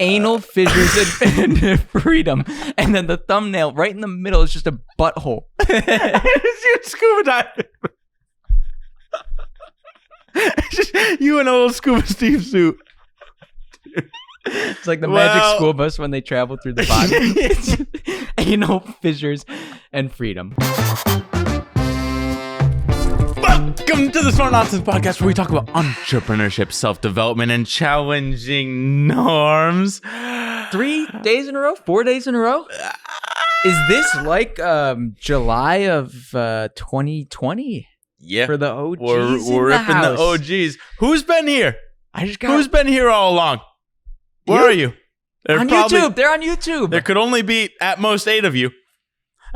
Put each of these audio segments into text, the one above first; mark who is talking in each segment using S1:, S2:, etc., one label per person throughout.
S1: Anal fissures and freedom. And then the thumbnail right in the middle is just a butthole.
S2: It's you scuba diving. It's just you in an old scuba Steve suit.
S1: It's like the magic school bus when they travel through the bottom. Anal fissures and freedom.
S2: Welcome to the Smart Nonsense Podcast, where we talk about entrepreneurship, self-development, and challenging norms.
S1: 3 days in a row? 4 days in a row? Is this like July of 2020?
S2: Yeah.
S1: For the OGs
S2: we're ripping the OGs. Who's been here? Who's been here all along? Where are you?
S1: They're on YouTube. They're on YouTube.
S2: There could only be at most 8 of you.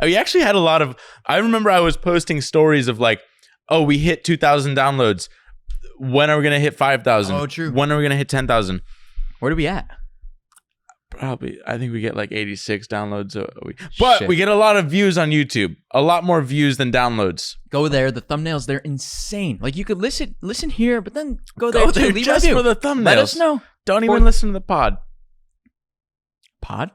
S2: We actually had a lot of... I remember I was posting stories of like, oh, we hit 2,000 downloads. When are we going to hit 5,000?
S1: Oh, true.
S2: When are we going to hit 10,000?
S1: Where are we at?
S2: Probably, I think we get like 86 downloads a week. But we get a lot of views on YouTube. A lot more views than downloads.
S1: Go there. The thumbnails, they're insane. Like you could listen here, but then go there too. Leave
S2: just
S1: a review.
S2: For the thumbnails.
S1: Let us know.
S2: Don't even listen to the pod.
S1: Pod?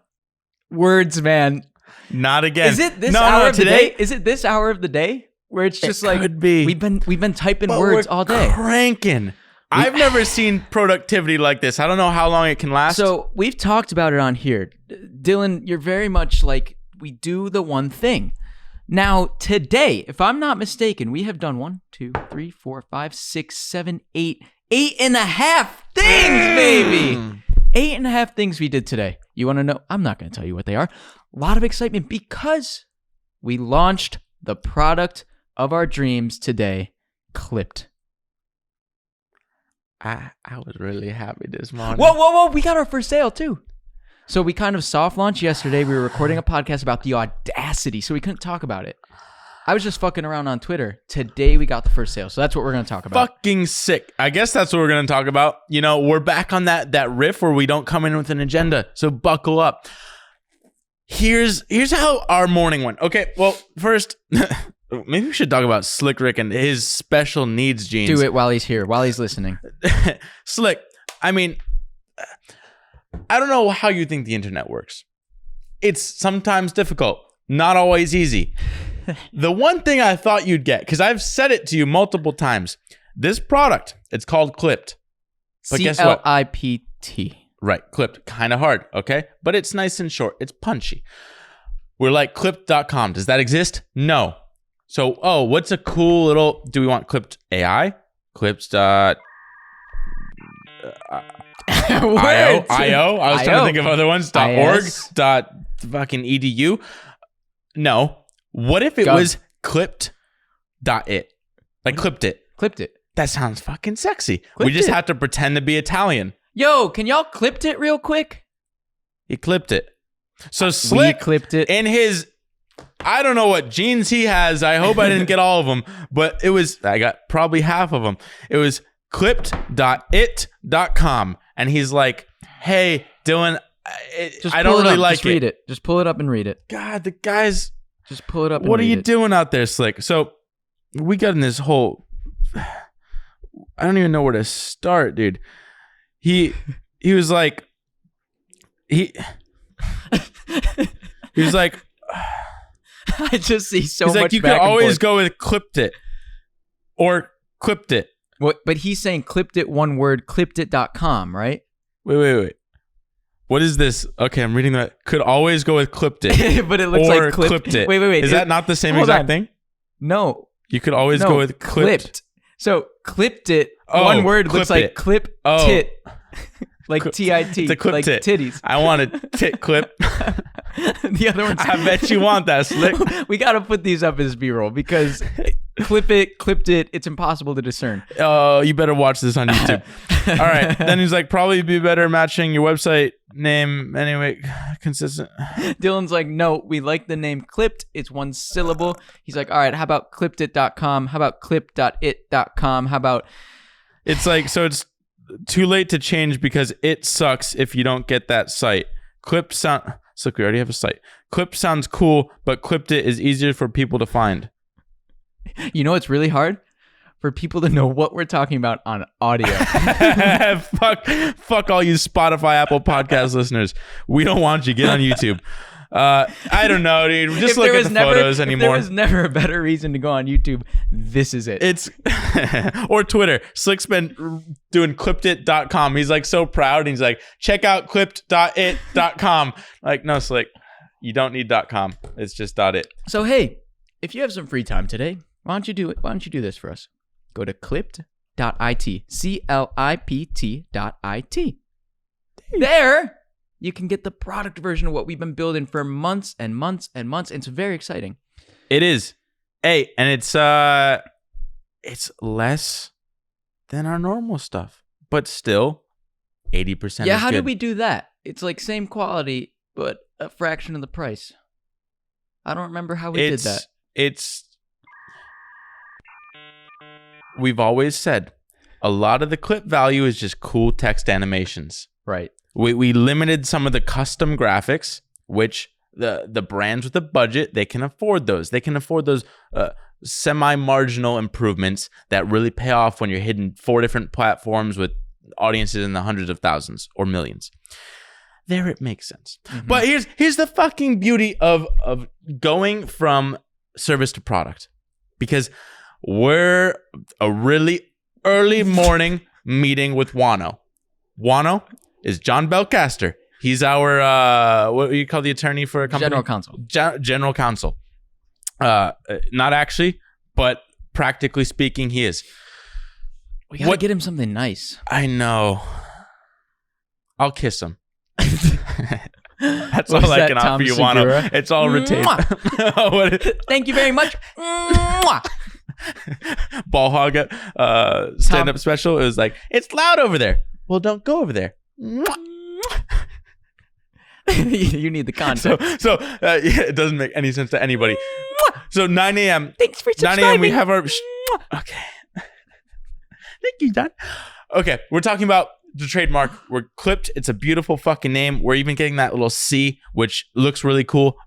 S1: Words, man.
S2: Not again.
S1: Is it this hour of today? The day? Is it this hour of the day? Where it's just like
S2: could be.
S1: We've been typing words all day.
S2: Cranking. I've never seen productivity like this. I don't know how long it can last.
S1: So we've talked about it on here. Dylan, you're very much like, we do the one thing. Now today, if I'm not mistaken, we have done 1, 2, 3, 4, 5, 6, 7, 8, 8.5 things, baby. 8.5 things we did today. You want to know? I'm not going to tell you what they are. A lot of excitement because we launched the product of our dreams today, Clipt.
S2: I was really happy this morning.
S1: Whoa. We got our first sale too. So we kind of soft launched yesterday. We were recording a podcast about the audacity, so we couldn't talk about it. I was just fucking around on Twitter. Today we got the first sale, so that's what we're going to talk about.
S2: Fucking sick. I guess that's what we're going to talk about. You know, we're back on that riff where we don't come in with an agenda, so buckle up. Here's how our morning went. Okay, well, first... Maybe we should talk about Slick Rick and his special needs genes.
S1: Do it while he's here, while he's listening.
S2: Slick, I mean, I don't know how you think the internet works. It's sometimes difficult, not always easy. The one thing I thought you'd get, because I've said it to you multiple times, this product, it's called Clipt.
S1: But guess what? Clipt.
S2: Right, Clipt. Kind of hard, okay? But it's nice and short. It's punchy. We're like Clipt.com. Does that exist? No. So, what's a cool little... Do we want Clipt AI? Clips. IO? I was trying to think of other ones. .org. Fucking .edu. No. What if it was Clipt.it? Like Clipped it.
S1: Clipped it.
S2: That sounds fucking sexy. We just have to pretend to be Italian.
S1: Yo, can y'all clipped it real quick?
S2: He clipped it. So Slick
S1: clipped it
S2: in his... I don't know what genes he has. I hope I didn't get all of them, but I got probably half of them. It was clipped.it.com. And he's like, hey, Dylan, I don't really like it.
S1: Just read it. Just pull it up and read it.
S2: God, the guys.
S1: Just pull it up and
S2: what
S1: read it.
S2: What are you doing out there, Slick? So we got in this whole, I don't even know where to start, dude. He was like, he was like,
S1: I just see so much.
S2: He's like, you could always go with Clipped it or Clipped it.
S1: What? But he's saying Clipped it, one word, clippedit.com, right?
S2: Wait. What is this? Okay, I'm reading that. Could always go with Clipped it.
S1: But it looks like
S2: Clipped it.
S1: Wait.
S2: Is that not the same exact thing?
S1: No.
S2: You could always go with Clipped.
S1: So Clipped it, one word looks like clip tit. Like T-I-T,
S2: it's a clip
S1: like
S2: tit.
S1: Titties.
S2: I want a tit clip.
S1: The other one's...
S2: I bet you want that, Slick.
S1: We got to put these up as B-roll because clipped it, it's impossible to discern.
S2: Oh, you better watch this on YouTube. All right. Then he's like, probably be better matching your website name anyway, consistent.
S1: Dylan's like, no, we like the name Clipped. It's one syllable. He's like, all right, how about clippedit.com? How about clip.it.com? How about...
S2: It's like, so it's too late to change because it sucks if you don't get that site. Clip sound... Look, we already have a site. Clip sounds cool, but Clipped it is easier for people to find.
S1: You know what's really hard? for people to know what we're talking about on audio.
S2: fuck all you Spotify, Apple Podcast listeners. We don't want you. Get on YouTube. I don't know, dude. Just look at the photos anymore.
S1: There was never a better reason to go on YouTube. This is it.
S2: It's or Twitter. Slick's been doing cliptit.com. He's like so proud. And he's like, check out clipt.it.com. Like, no, Slick, you don't need .com. It's just .it.
S1: So hey, if you have some free time today, why don't you do it? Why don't you do this for us? Go to clipt.it. clipt.it. There. You can get the product version of what we've been building for months and months and months. And it's very exciting.
S2: It is. Hey, and it's less than our normal stuff, but still 80%.
S1: Yeah,
S2: is
S1: how
S2: good.
S1: did we do that? It's like same quality, but a fraction of the price. I don't remember how we did that.
S2: We've always said a lot of the clip value is just cool text animations.
S1: Right.
S2: We limited some of the custom graphics, which the brands with the budget, they can afford those. They can afford those semi-marginal improvements that really pay off when you're hitting 4 different platforms with audiences in the hundreds of thousands or millions. There it makes sense. Mm-hmm. But here's the fucking beauty of going from service to product. Because we're a really early morning meeting with Wano. Wano is John Belcaster. He's our, what do you call the attorney for a company?
S1: General counsel.
S2: General counsel. Not actually, but practically speaking, he is.
S1: We gotta get him something nice.
S2: I know. I'll kiss him. That's all I can offer you, Wano. It's all retained.
S1: Thank you very much.
S2: Ball hog stand-up special. It was like, it's loud over there. Well, don't go over there.
S1: You need the context.
S2: So yeah, it doesn't make any sense to anybody. So 9 a.m.
S1: Thanks for subscribing.
S2: 9 a.m. we have our... Okay. Thank you, John. Okay, we're talking about the trademark. We're Clipped. It's a beautiful fucking name. We're even getting that little C, which looks really cool.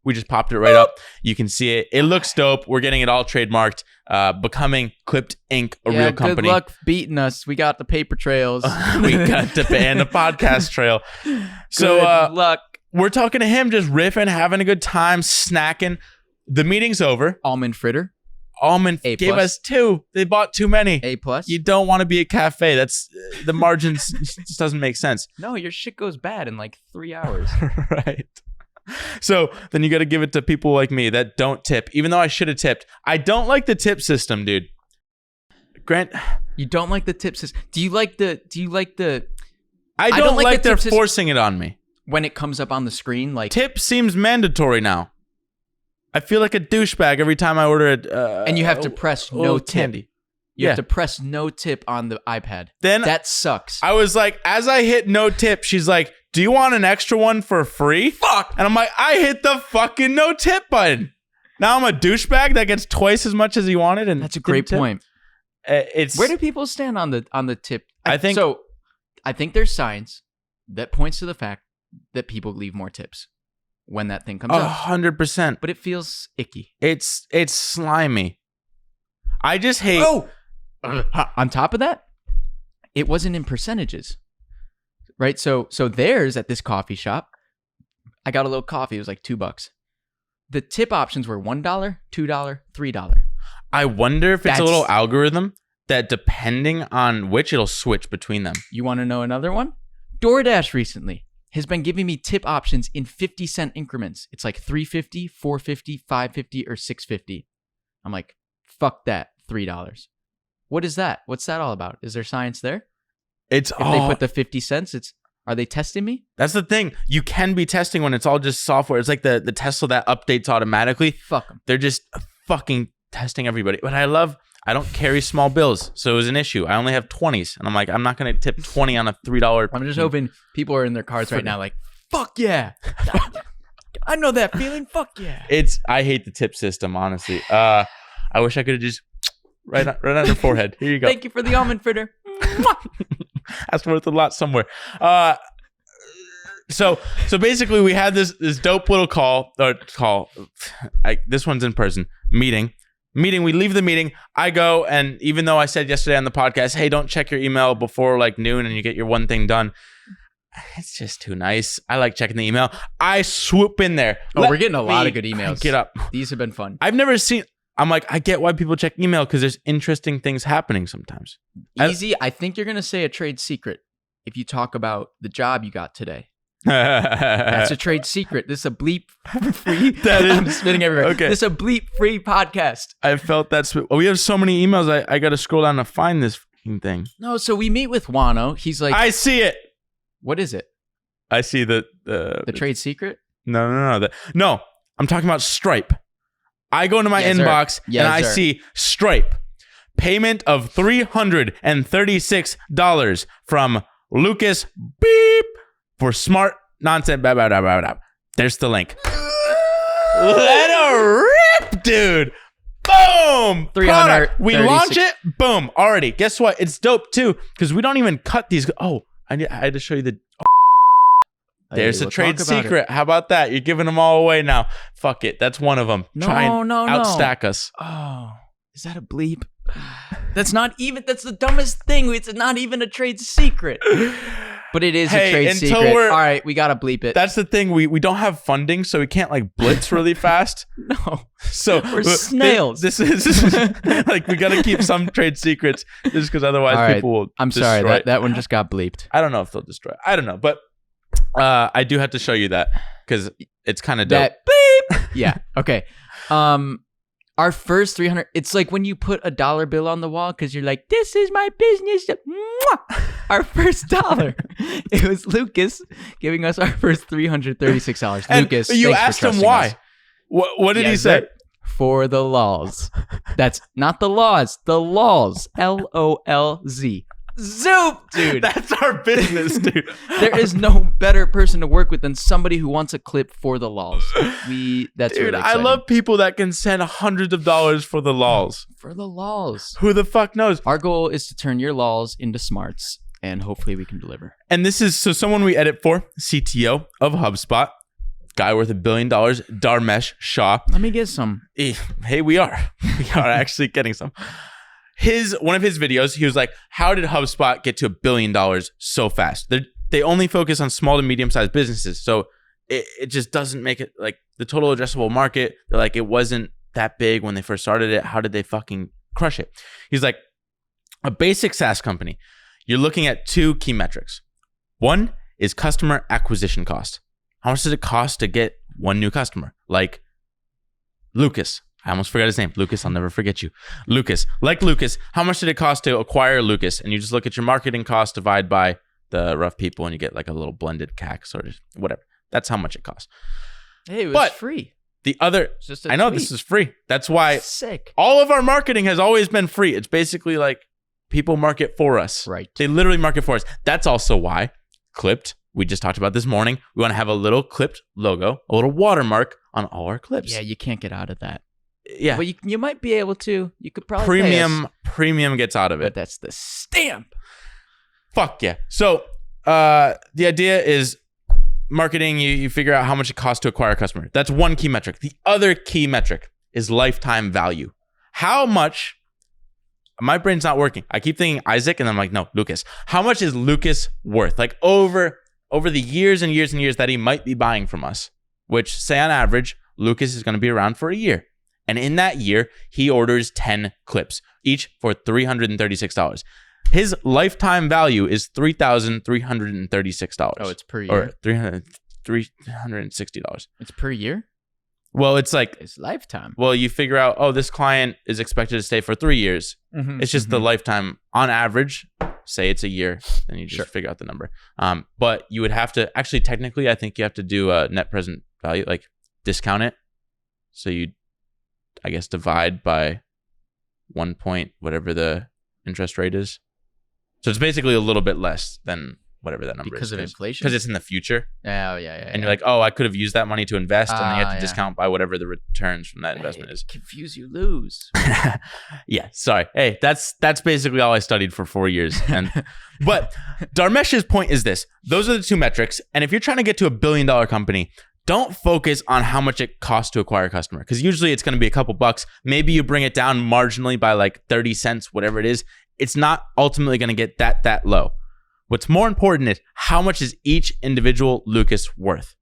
S2: We just popped it right up. You can see it. It looks dope. We're getting it all trademarked. Becoming Clipped Inc., a real company.
S1: Good luck beating us. We got the paper trails.
S2: We got and the podcast trail. So
S1: good luck.
S2: We're talking to him, just riffing, having a good time, snacking. The meeting's over.
S1: Almond fritter.
S2: Almond gave us 2. They bought too many.
S1: A+.
S2: You don't want to be a cafe. That's the margins just doesn't make sense.
S1: No, your shit goes bad in like 3 hours.
S2: Right. So then you got to give it to people like me that don't tip, even though I should have tipped. I don't like the tip system, dude. Grant,
S1: you don't like the tip system. Do you like the
S2: I don't like they're forcing it on me.
S1: When it comes up on the screen, like
S2: tip seems mandatory now. I feel like a douchebag every time I order it.
S1: And you have to press no tip.
S2: Candy.
S1: You have to press no tip on the iPad.
S2: Then
S1: that sucks.
S2: I was like, as I hit no tip, she's like, do you want an extra one for free?
S1: Fuck.
S2: And I'm like, I hit the fucking no tip button. Now I'm a douchebag that gets twice as much as he wanted. And
S1: that's a great point.
S2: It's
S1: where do people stand on the tip?
S2: I think
S1: there's science that points to the fact that people leave more tips when that thing comes up.
S2: 100%.
S1: But it feels icky.
S2: It's slimy. I just hate.
S1: Oh. On top of that, it wasn't in percentages, right? So theirs at this coffee shop, I got a little coffee. It was like $2. The tip options were $1, $2, $3.
S2: I wonder if it's a little algorithm that depending on which, it'll switch between them.
S1: You want to know another one? DoorDash recently has been giving me tip options in 50-cent increments. It's like $3.50, $4.50, $5.50, or $6.50. I'm like, fuck that, $3. What is that? What's that all about? Is there science there?
S2: If
S1: they put the 50 cents, are they testing me?
S2: That's the thing. You can be testing when it's all just software. It's like the Tesla that updates automatically.
S1: Fuck them.
S2: They're just fucking testing everybody. But I don't carry small bills, so it was an issue. I only have 20s, and I'm like, I'm not going to tip 20 on a $3.
S1: I'm just hoping people are in their cars right now like, fuck yeah. I know that feeling. Fuck yeah.
S2: I hate the tip system, honestly. I wish I could have just right on your forehead. Here you go.
S1: Thank you for the almond fritter.
S2: That's worth a lot somewhere. So basically, we had this dope little call. This one's in person meeting. Meeting, we leave the meeting. I go, and even though I said yesterday on the podcast, hey, don't check your email before like noon and you get your one thing done. It's just too nice. I like checking the email. I swoop in there.
S1: We're getting a lot of good emails.
S2: Get up.
S1: These have been fun.
S2: I've never seen... I'm like, I get why people check email because there's interesting things happening sometimes.
S1: Easy. I think you're going to say a trade secret if you talk about the job you got today. That's a trade secret. This is a bleep free. I'm spitting everywhere.
S2: Okay.
S1: This is a bleep free podcast.
S2: I felt that's... we have so many emails. I got to scroll down to find this fucking thing.
S1: No, so we meet with Wano. He's like...
S2: I see it.
S1: What is it?
S2: I see the
S1: trade secret?
S2: No. No, I'm talking about Stripe. I go into my inbox and I see Stripe. Payment of $336 from Lucas Beep for smart nonsense. Blah, blah, blah, blah, blah. There's the link. Let it rip, dude. Boom.
S1: 300.
S2: We launch it. Boom. Already. Guess what? It's dope too because we don't even cut these. Oh, I had to show you the... There's a trade secret. How about that? You're giving them all away now. Fuck it. That's one of them. Try and outstack us.
S1: Oh, is that a bleep? That's the dumbest thing. It's not even a trade secret. But it is a trade secret. All right, we got to bleep it.
S2: That's the thing. We don't have funding, so we can't like blitz really fast.
S1: No.
S2: So
S1: we're snails.
S2: This is like we got to keep some trade secrets just because otherwise people will destroy.
S1: Sorry. That one just got bleeped.
S2: I don't know if they'll destroy it. I don't know. But I do have to show you that because it's kind of dope.
S1: Beep. Yeah. Okay. Our first 300. It's like when you put a dollar bill on the wall because you're like, this is my business. Mwah! Our first dollar. It was Lucas giving us our first $336.
S2: And
S1: Lucas,
S2: you asked him why.
S1: Us.
S2: What did he say?
S1: For the laws. That's not the laws. The laws. LOLZ. Zoop, dude.
S2: That's our business, dude.
S1: There is no better person to work with than somebody who wants a clip for the laws. That's
S2: dude,
S1: really exciting.
S2: I love people that can send hundreds of dollars for the laws.
S1: For the laws.
S2: Who the fuck knows?
S1: Our goal is to turn your laws into smarts, and hopefully we can deliver.
S2: And this is someone we edit for, CTO of HubSpot, guy worth $1 billion, Dharmesh Shah.
S1: Let me get some.
S2: Hey, we are actually getting some. One of his videos, he was like, how did HubSpot get to $1 billion so fast? They only focus on small to medium-sized businesses. So it just doesn't make it like the total addressable market. They're like, it wasn't that big when they first started it. How did they fucking crush it? He's like, a basic SaaS company, you're looking at two key metrics. One is customer acquisition cost. How much does it cost to get one new customer? Like Lucas. I almost forgot his name. Lucas, I'll never forget you. Lucas. Like Lucas, how much did it cost to acquire Lucas? And you just look at your marketing cost, divide by the rough people, and you get like a little blended CAC sort of whatever. That's how much it costs.
S1: Hey, it was free.
S2: The other, I know this is free. That's why
S1: sick.
S2: All of our marketing has always been free. It's basically like people market for us.
S1: Right.
S2: They literally market for us. That's also why Clipt, we just talked about this morning, we want to have a little Clipt logo, a little watermark on all our clips.
S1: Yeah, you can't get out of that.
S2: Yeah,
S1: but you might be able to. You could probably
S2: premium gets out of it.
S1: But that's the stamp.
S2: Fuck yeah. So the idea is marketing. You figure out how much it costs to acquire a customer. That's one key metric. The other key metric is lifetime value. How much? My brain's not working. I keep thinking Isaac, and I'm like, no, Lucas. How much is Lucas worth? Like over the years and years and years that he might be buying from us. Which say on average, Lucas is going to be around for a year. And in that year, he orders 10 clips, each for $336. His lifetime value is $3,336.
S1: Oh, it's per year?
S2: Or $360.
S1: It's per year?
S2: Well, it's like...
S1: It's lifetime.
S2: Well, you figure out, this client is expected to stay for 3 years. Mm-hmm, it's just the lifetime. On average, say it's a year, then you just figure out the number. But you would have to... Actually, technically, I think you have to do a net present value, like discount it. So you... I guess divide by 1 point, whatever the interest rate is. So it's basically a little bit less than whatever that number
S1: because
S2: is.
S1: Because of inflation?
S2: Because it's in the future.
S1: Oh, yeah.
S2: And you're like, I could have used that money to invest. And then you have to discount by whatever the returns from that investment is.
S1: Confuse, you lose.
S2: Yeah, sorry. Hey, that's basically all I studied for 4 years. But Dharmesh's point is this. Those are the two metrics. And if you're trying to get to $1 billion company, don't focus on how much it costs to acquire a customer, because usually it's going to be a couple bucks. Maybe you bring it down marginally by like 30 cents, whatever it is. It's not ultimately going to get that low. What's more important is how much is each individual Lucas worth?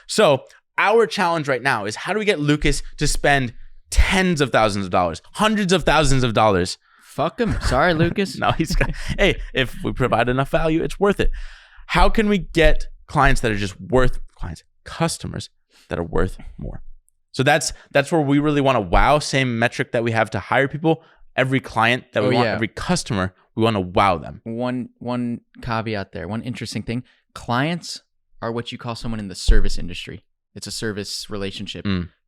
S2: So our challenge right now is how do we get Lucas to spend tens of thousands of dollars, hundreds of thousands of dollars?
S1: Fuck him. Sorry, Lucas.
S2: No, hey, if we provide enough value, it's worth it. How can we get clients that are just customers that are worth more? So that's where we really want to wow. Same metric that we have to hire people. Every client that we want, every customer, we want to wow them.
S1: One caveat there. One interesting thing. Clients are what you call someone in the service industry. It's a service relationship.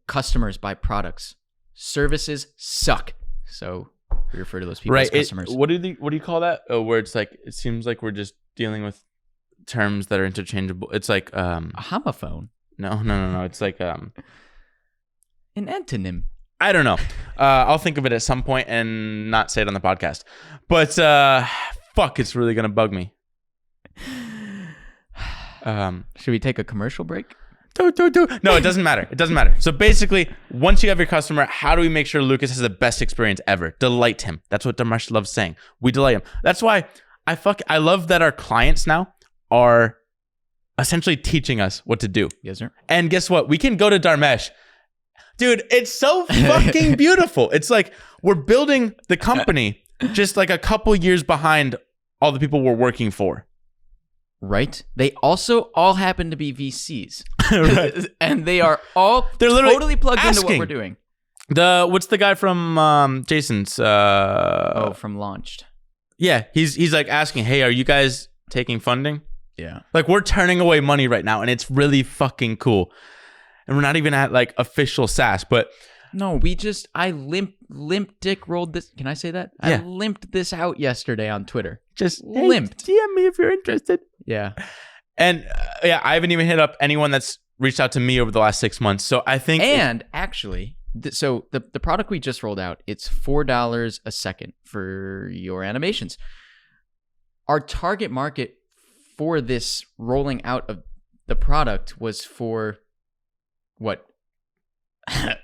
S1: Customers buy products. Services suck. So we refer to those people as customers.
S2: What do you call that? Where it's like, it seems like we're just dealing with terms that are interchangeable. It's like
S1: a homophone.
S2: No. It's like
S1: an antonym.
S2: I don't know. I'll think of it at some point and not say it on the podcast. But fuck, it's really gonna bug me.
S1: Should we take a commercial break?
S2: No, it doesn't matter. It doesn't matter. So basically, once you have your customer, how do we make sure Lucas has the best experience ever? Delight him. That's what Dharmesh loves saying. We delight him. That's why I love that our clients now are essentially teaching us what to do.
S1: Yes, sir.
S2: And guess what? We can go to Dharmesh. Dude, it's so fucking beautiful. It's like we're building the company just like a couple years behind all the people we're working for.
S1: Right. They also all happen to be VCs.
S2: Right.
S1: And they are all totally plugged into what we're doing.
S2: What's the guy from Jason's?
S1: From Launched.
S2: Yeah. He's like asking, hey, are you guys taking funding?
S1: Yeah.
S2: Like we're turning away money right now and it's really fucking cool. And we're not even at like official SaaS, but
S1: no, I limp dick rolled this. Can I say that?
S2: Yeah.
S1: I limped this out yesterday on Twitter.
S2: Just
S1: limped.
S2: Hey, DM me if you're interested.
S1: Yeah.
S2: And I haven't even hit up anyone that's reached out to me over the last 6 months. So I think.
S1: And actually, so the product we just rolled out, it's $4 a second for your animations. Our target market for this rolling out of the product was for what?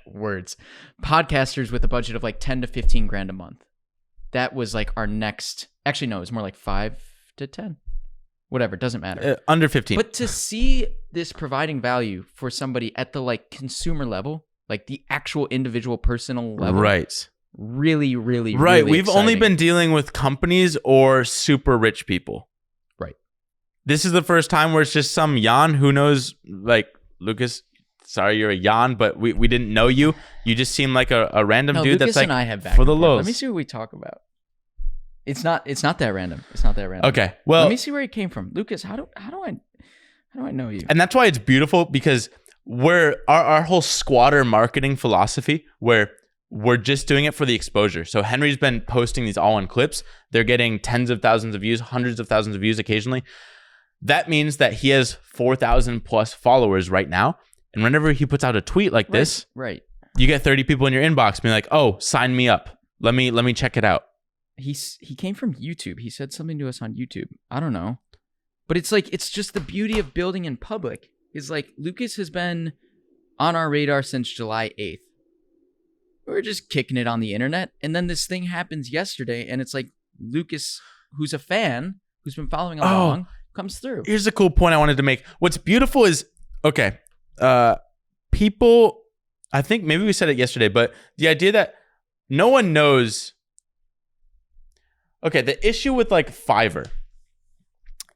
S1: Words. Podcasters with a budget of like 10 to 15 grand a month. That was like our next. Actually, no, it was more like 5 to 10. Whatever, it doesn't matter.
S2: Under 15.
S1: But to see this providing value for somebody at the like consumer level, like the actual individual personal level.
S2: Right.
S1: Really, really,
S2: right.
S1: Really
S2: We've
S1: exciting.
S2: only been dealing with companies or super rich people.
S1: Right.
S2: This is the first time where it's just some Jan who knows, like, Lucas, sorry you're a Jan, but we didn't know you. You just seem like a random dude
S1: Lucas
S2: that's like
S1: and I have back
S2: for the
S1: and forth.
S2: lows.
S1: Let me see what we talk about. It's not that random. It's not that random.
S2: Okay. Well,
S1: let me see where he came from. Lucas, how do I know you?
S2: And that's why it's beautiful, because we're our whole squatter marketing philosophy, where we're just doing it for the exposure. So Henry's been posting these all-in clips. They're getting tens of thousands of views, hundreds of thousands of views occasionally. That means that he has 4,000 plus followers right now. And whenever he puts out a tweet like this,
S1: right,
S2: you get 30 people in your inbox being like, "Oh, sign me up. Let me check it out."
S1: He came from YouTube. He said something to us on YouTube. I don't know. But it's like, it's just the beauty of building in public. Is like Lucas has been on our radar since July 8th. We're just kicking it on the internet. And then this thing happens yesterday. And it's like Lucas, who's a fan, who's been following along, comes through.
S2: Here's a cool point I wanted to make. What's beautiful is, okay, people, I think maybe we said it yesterday, but the idea that no one knows. Okay, the issue with like Fiverr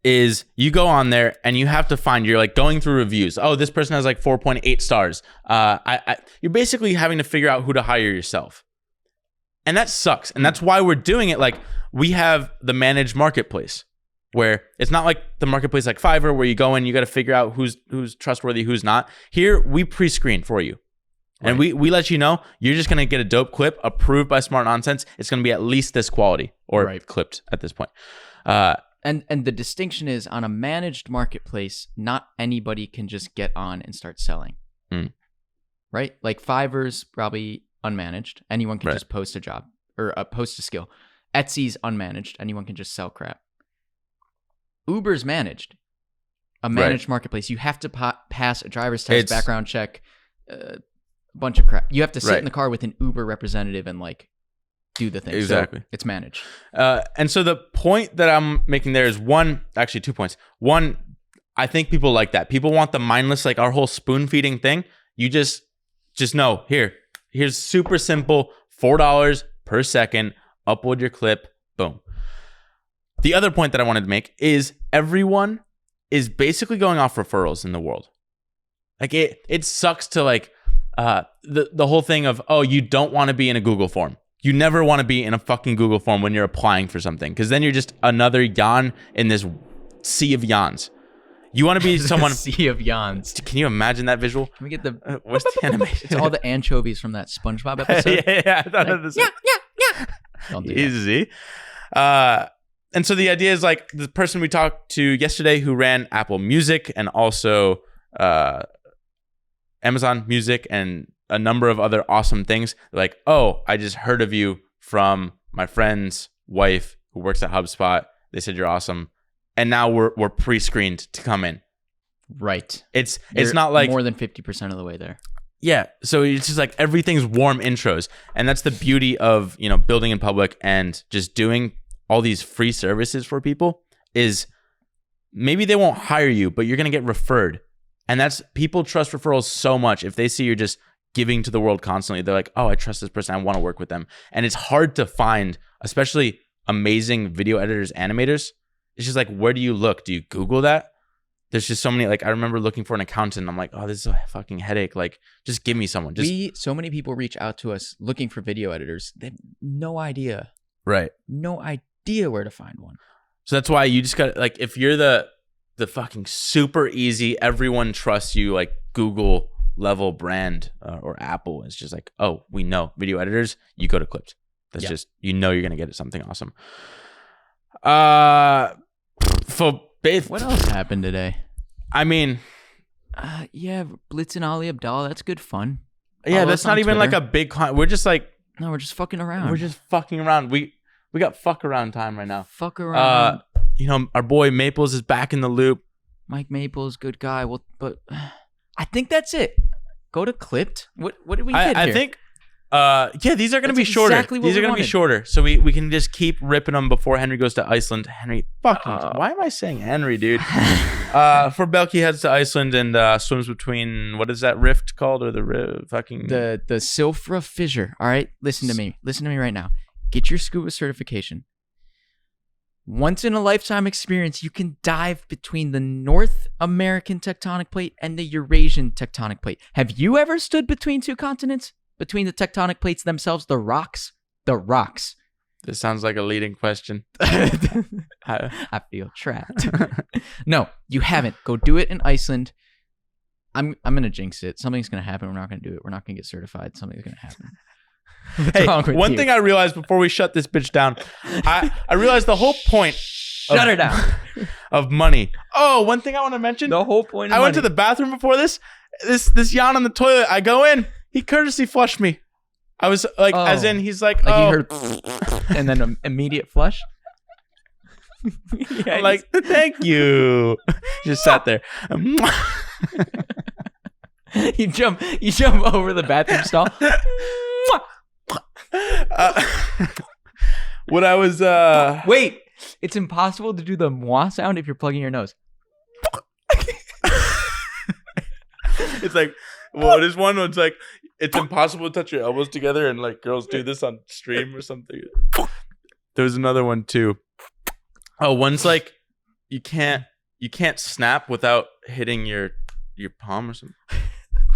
S2: is you go on there and you have to find, you're like going through reviews. Oh, this person has like 4.8 stars. You're basically having to figure out who to hire yourself. And that sucks. And that's why we're doing it. Like, we have the managed marketplace, where it's not like the marketplace like Fiverr, where you go in, you got to figure out who's trustworthy, who's not. Here, we pre-screen for you. And we let you know, you're just going to get a dope clip approved by Smart Nonsense. It's going to be at least this quality, or clipped at this point.
S1: And the distinction is, on a managed marketplace, not anybody can just get on and start selling. Right? Like Fiverr's probably unmanaged. Anyone can just post a job or post a skill. Etsy's unmanaged. Anyone can just sell crap. Uber's managed. a managed marketplace. You have to pass a driver's test, background check, a bunch of crap. You have to sit in the car with an Uber representative and like do the thing.
S2: Exactly.
S1: So it's managed.
S2: And so the point that I'm making there is 2 points. One, I think people like that. People want the mindless, like our whole spoon feeding thing. You just know, here's super simple, $4 per second, upload your clip, boom. The other point that I wanted to make is everyone is basically going off referrals in the world. Like it sucks to like the whole thing of, oh, you don't want to be in a Google form. You never want to be in a fucking Google form when you're applying for something, because then you're just another yawn in this sea of yawns. You want to be someone...
S1: sea of yawns.
S2: Can you imagine that visual?
S1: Can we get the...
S2: what's the animation?
S1: It's all the anchovies from that SpongeBob episode.
S2: yeah. I thought of this.
S1: Yeah. Don't do
S2: Easy. And so the idea is like the person we talked to yesterday who ran Apple Music and also Amazon Music and a number of other awesome things. Like, oh, I just heard of you from my friend's wife who works at HubSpot. They said you're awesome. And now we're pre-screened to come in.
S1: Right.
S2: It's not like
S1: more than 50% of the way there.
S2: Yeah. So it's just like everything's warm intros. And that's the beauty of, building in public and just doing all these free services for people is maybe they won't hire you, but you're going to get referred. And that's, people trust referrals so much. If they see you're just giving to the world constantly, they're like, oh, I trust this person. I want to work with them. And it's hard to find, especially amazing video editors, animators. It's just like, where do you look? Do you Google that? There's just so many, like, I remember looking for an accountant. I'm like, oh, this is a fucking headache. Like, just give me someone.
S1: So many people reach out to us looking for video editors. They have no idea.
S2: Right.
S1: No idea where to find one.
S2: So that's why you just got, like, if you're the fucking super easy, everyone trusts you, like, Google level brand or Apple, it's just like, oh, we know video editors, you go to Clipt. That's just, you're going to get something awesome.
S1: What else happened today?
S2: I mean,
S1: Blitz and Ali Abdallah, that's good fun.
S2: Yeah, that's not even Twitter. Like a big client. We're just like,
S1: no, we're just fucking around.
S2: We're just fucking around. We got fuck around time right now.
S1: Fuck around.
S2: Our boy Maples is back in the loop.
S1: Mike Maples, good guy. Well, but I think that's it. Go to Clipt. What did we get here?
S2: I think these are going to be shorter.
S1: Exactly what
S2: these are going to be shorter. So we can just keep ripping them before Henry goes to Iceland. Henry, why am I saying Henry, dude? For Belky heads to Iceland and swims between, what is that rift called? Or the
S1: Silfra Fissure. All right, listen to me right now. Get your scuba certification. Once in a lifetime experience, you can dive between the North American tectonic plate and the Eurasian tectonic plate. Have you ever stood between two continents? Between the tectonic plates themselves, the rocks? The rocks.
S2: This sounds like a leading question.
S1: I feel trapped. No, you haven't. Go do it in Iceland. I'm gonna jinx it. Something's gonna happen. We're not gonna do it. We're not gonna get certified. Something's gonna happen.
S2: One thing I realized before we shut this bitch down, I realized the whole point.
S1: Shut her down.
S2: Of money. Oh, one thing I want to mention.
S1: The whole point.
S2: I went to the bathroom before this. This yawn on the toilet. I go in. He courtesy flushed me. I was like, as in, he's like
S1: he heard, and then an immediate flush.
S2: I'm like, thank you. Just sat there.
S1: You jump over the bathroom stall.
S2: What I was
S1: wait, it's impossible to do the moi sound if you're plugging your nose.
S2: It's like, what is one? It's like, it's impossible to touch your elbows together, and like girls do this on stream or something. There was another one too. Oh, one's like, you can't snap without hitting your palm or something.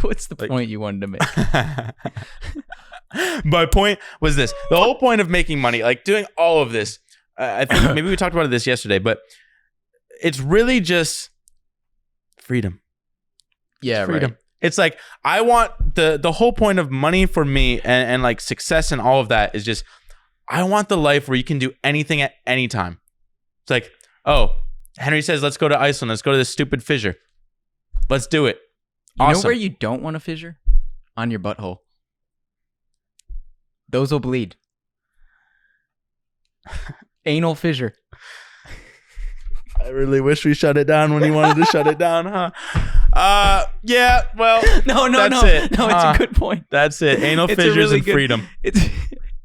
S1: What's the point you wanted to make?
S2: My point was this. The whole point of making money, like doing all of this, I think maybe we talked about this yesterday, but it's really just freedom.
S1: Yeah,
S2: freedom.
S1: Right.
S2: It's like, I want the whole point of money for me and like success and all of that is just, I want the life where you can do anything at any time. It's like, oh, Henry says, let's go to Iceland. Let's go to this stupid fissure. Let's do it.
S1: You know where you don't want a fissure? On your butthole. Those will bleed. Anal fissure.
S2: I really wish we shut it down when he wanted to shut it down, huh? Yeah, well,
S1: No,
S2: that's it.
S1: it's a good point.
S2: That's it. Anal
S1: It's a
S2: fissures
S1: really
S2: and
S1: good-
S2: freedom.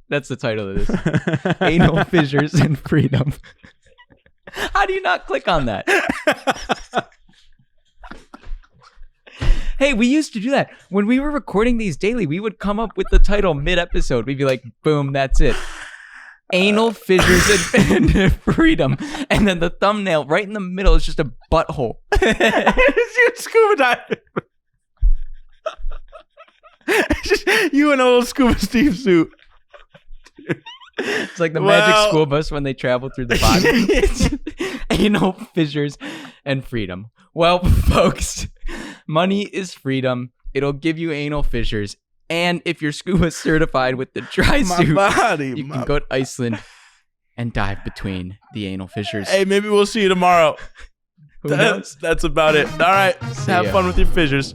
S1: That's the title of this. Anal fissures and freedom. How do you not click on that? Hey, we used to do that. When we were recording these daily, we would come up with the title mid-episode. We'd be like, boom, that's it. Anal fissures and freedom. And then the thumbnail right in the middle is just a butthole.
S2: It's you scuba diving. It's just you in a little scuba Steve suit.
S1: It's like the magic school bus when they travel through the body. It's anal fissures and freedom. Well, folks, money is freedom. It'll give you anal fissures. And if you're scuba certified with the dry suit, you can go to Iceland and dive between the anal fissures.
S2: Hey, maybe we'll see you tomorrow.
S1: Who knows?
S2: That's about it. All right. Have fun with your fissures.